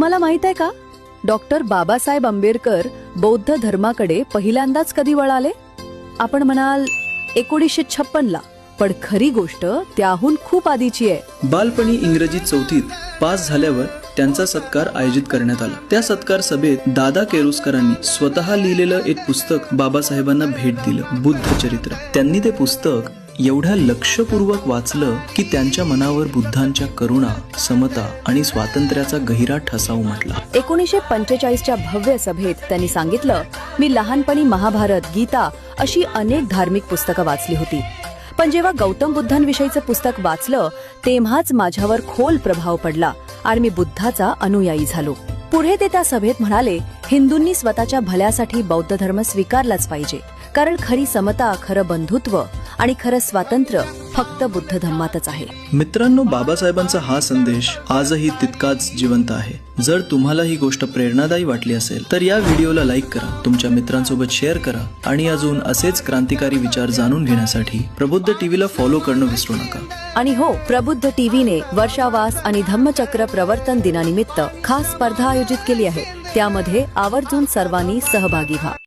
तुम्हाला माहित आहे का, डॉक्टर बाबासाहेब आंबेडकर बौद्ध धर्माकडे पहिल्यांदाच कधी वळाले? आपण म्हणाल 1956 ला, पण खरी गोष्ट त्याहून खूप आधीची आहे. बालपणी इंग्रजी चौथीत पास झाल्यावर त्यांचा सत्कार आयोजित करण्यात आला. त्या सत्कार सभेत दादा केरुस्करांनी स्वतः लिहिलेलं एक पुस्तक बाबासाहेबांना भेट दिलं, बुद्ध चरित्र. त्यांनी ते पुस्तक एवढ्या लक्षपूर्वक वाचलं की त्यांच्या मनावर बुद्धांच्या करुणा, समता आणि स्वातंत्र्याचा गहिरा ठसा उमटला. 1945च्या भव्य सभेत त्यांनी सांगितलं, मी लहानपणी महाभारत, गीता अशी अनेक धार्मिक पुस्तकं वाचली होती, पण जेव्हा गौतम बुद्धांविषयीचं पुस्तक वाचलं तेव्हाच माझ्यावर खोल प्रभाव पडला आणि मी बुद्धाचा अनुयायी झालो. पुढे ते त्या सभेत म्हणाले, हिंदूंनी स्वतःच्या भल्यासाठी बौद्ध धर्म स्वीकारलाच पाहिजे, कारण खरी समता, खरं बंधुत्व आणि खरं स्वातंत्र्य फक्त बुद्ध धर्मातच आहे. मित्रांनो, बाबासाहेबांचा हा संदेश आजही तितकाच जिवंत आहे. जर तुम्हाला ही गोष्ट प्रेरणादायी वाटली असेल तर या व्हिडिओला लाईक करा, तुमच्या मित्रांसोबत शेअर करा आणि अजून असेच क्रांतिकारी विचार जाणून घेण्यासाठी प्रबुद्ध टीव्हीला फॉलो करणं विसरू नका. आणि हो, प्रबुद्ध टीव्हीने वर्षावास आणि धम्मचक्र प्रवर्तन दिनानिमित्त खास स्पर्धा आयोजित केली आहे. त्यामध्ये आवर्जून सर्वांनी सहभागी व्हा.